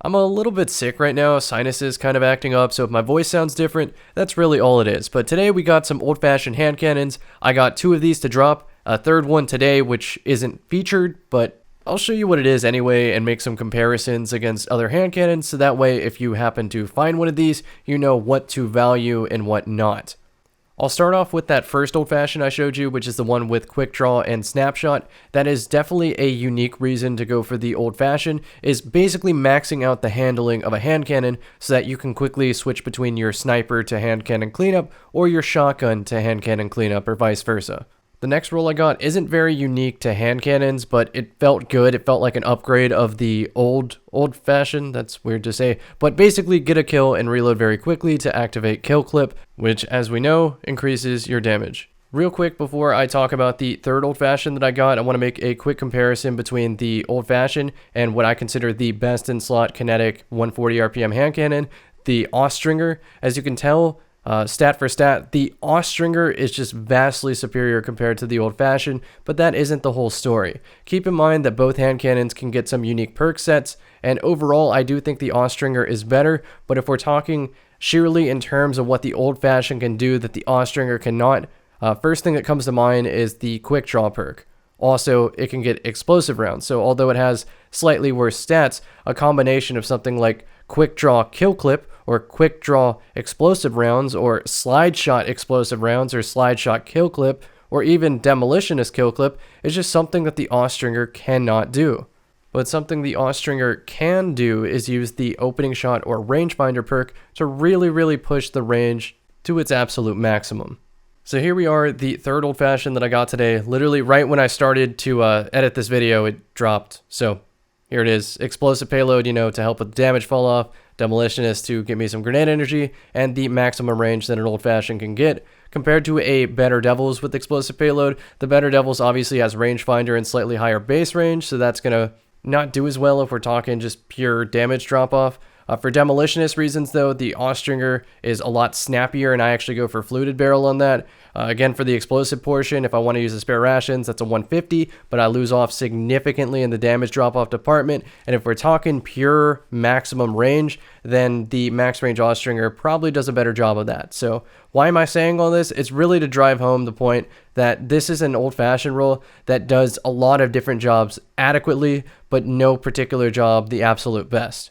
I'm a little bit sick right now, sinuses kind of acting up, so if my voice sounds different, that's really all it is. But today we got some old-fashioned hand cannons. I got 2 of these to drop, a third one today which isn't featured, but I'll show you what it is anyway and make some comparisons against other hand cannons, so that way if you happen to find one of these, you know what to value and what not. I'll start off with that first old-fashioned I showed you, which is the one with quick draw and snapshot. That is definitely a unique reason to go for the old-fashioned, is basically maxing out the handling of a hand cannon so that you can quickly switch between your sniper to hand cannon cleanup or your shotgun to hand cannon cleanup or vice versa. The next roll I got isn't very unique to hand cannons, but it felt good. It felt like an upgrade of the old-fashioned, that's weird to say, but basically get a kill and reload very quickly to activate kill clip, which as we know, increases your damage. Real quick before I talk about the third old-fashioned that I got, I want to make a quick comparison between the old-fashioned and what I consider the best in slot kinetic 140 RPM hand cannon, the Austringer. As you can tell, stat for stat, the Austringer is just vastly superior compared to the old-fashioned, but that isn't the whole story. Keep in mind that both hand cannons can get some unique perk sets, and overall I do think the Austringer is better, but if we're talking sheerly in terms of what the old-fashioned can do that the Austringer cannot, first thing that comes to mind is the quick draw perk. Also, it can get explosive rounds, so although it has slightly worse stats, a combination of something like quick draw kill clip or quick draw explosive rounds or slide shot explosive rounds or slide shot kill clip or even demolitionist kill clip is just something that the Austringer cannot do. But something the Austringer can do is use the opening shot or rangefinder perk to really push the range to its absolute maximum. So here we are, the third old-fashioned that I got today. Literally right when I started to edit this video, it dropped. So here it is. Explosive payload, to help with damage fall off. Demolitionist to give me some grenade energy. And the maximum range that an old-fashioned can get. Compared to a Better Devils with explosive payload, the Better Devils obviously has rangefinder and slightly higher base range. So that's going to not do as well if we're talking just pure damage drop-off. For demolitionist reasons, though, the Austringer is a lot snappier, and I actually go for fluted barrel on that. Again, for the explosive portion, if I want to use the spare rations, that's a 150, but I lose off significantly in the damage drop-off department. And if we're talking pure maximum range, then the max range Austringer probably does a better job of that. So why am I saying all this? It's really to drive home the point that this is an old-fashioned role that does a lot of different jobs adequately, but no particular job the absolute best.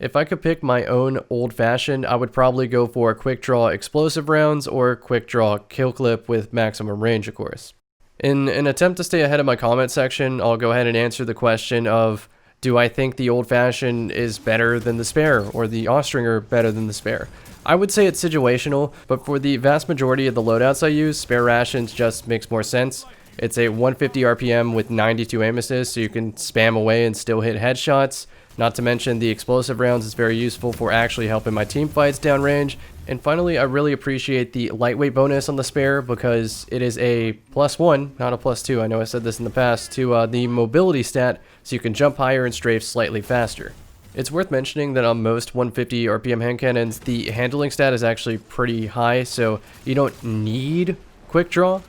If I could pick my own old-fashioned, I would probably go for quick draw explosive rounds or quick draw kill clip with maximum range, of course. In an attempt to stay ahead of my comment section, I'll go ahead and answer the question of, do I think the old-fashioned is better than the spare or the Austringer better than the spare? I would say it's situational, but for the vast majority of the loadouts I use, spare rations just makes more sense. It's a 150 RPM with 92 aim assist, so you can spam away and still hit headshots. Not to mention the explosive rounds is very useful for actually helping my team fights downrange. And finally, I really appreciate the lightweight bonus on the spare because it is a +1, not a +2. I know I said this in the past, to the mobility stat, so you can jump higher and strafe slightly faster. It's worth mentioning that on most 150 RPM hand cannons, the handling stat is actually pretty high, so you don't need quick draw.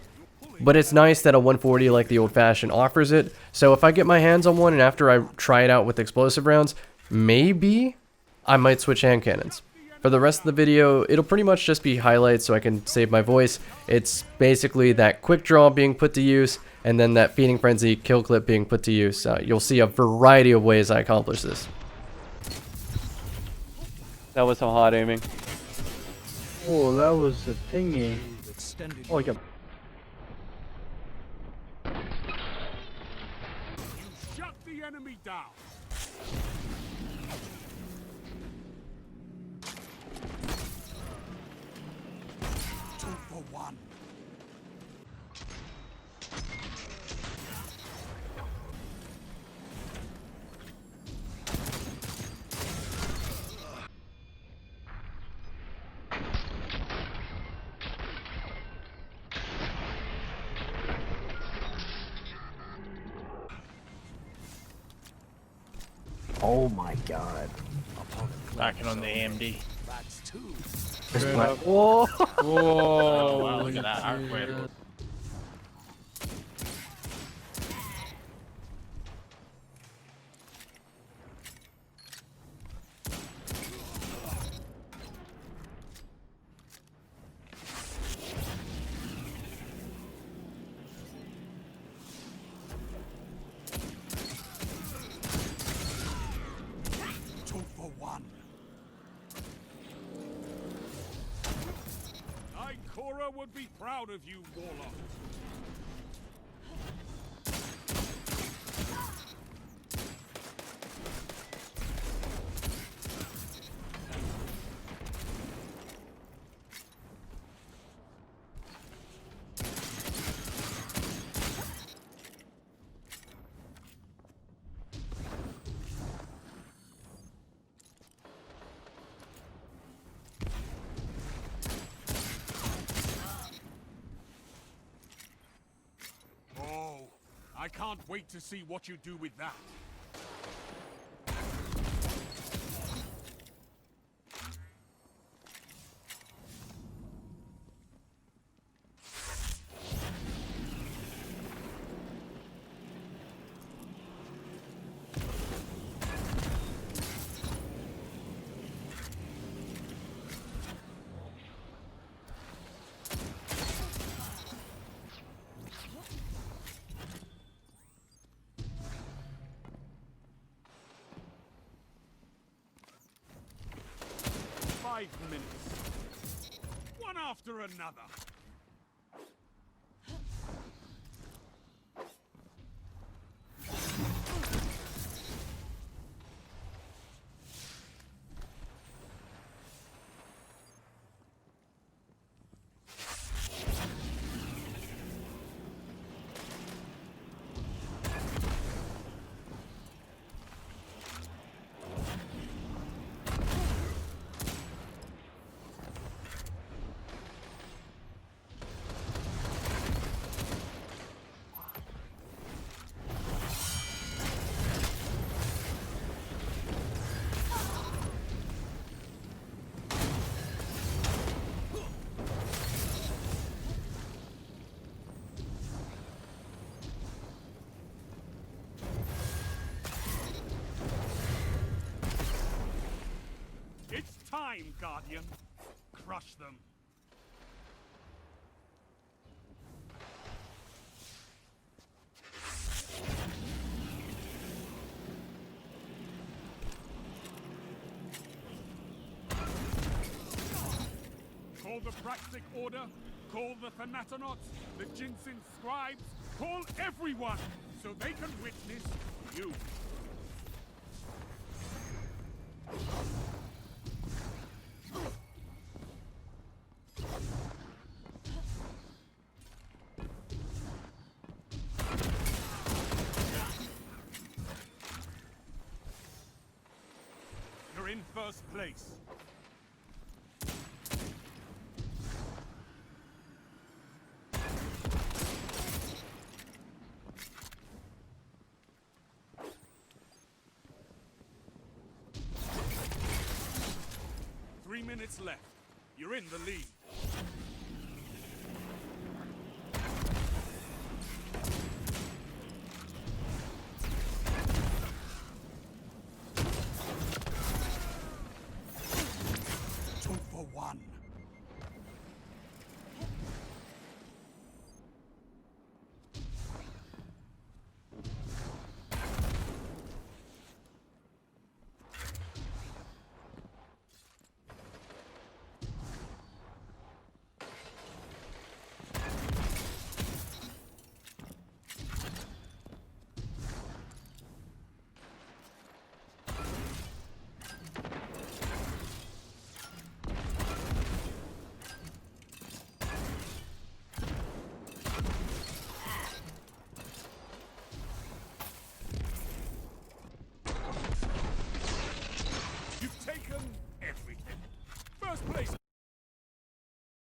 But it's nice that a 140 like the old-fashioned offers it. So if I get my hands on one and after I try it out with explosive rounds, maybe I might switch hand cannons. For the rest of the video, it'll pretty much just be highlights so I can save my voice. It's basically that quick draw being put to use and then that feeding frenzy kill clip being put to use. You'll see a variety of ways I accomplish this. That was so hot aiming. Oh, that was a thingy. Oh, yeah. Shut the enemy down. Two for one. Oh my god. Backing on the AMD. That's two. Whoa! Whoa, wow, look at that arcway. one. Ikora would be proud of you, Warlock. Oh, I can't wait to see what you do with that. Five minutes. One after another. It's time, Guardian. Crush them. Call the Praxic Order, call the Thanatonauts, the Jinsen Scribes, call everyone so they can witness you. You're in first place. Three minutes left. You're in the lead.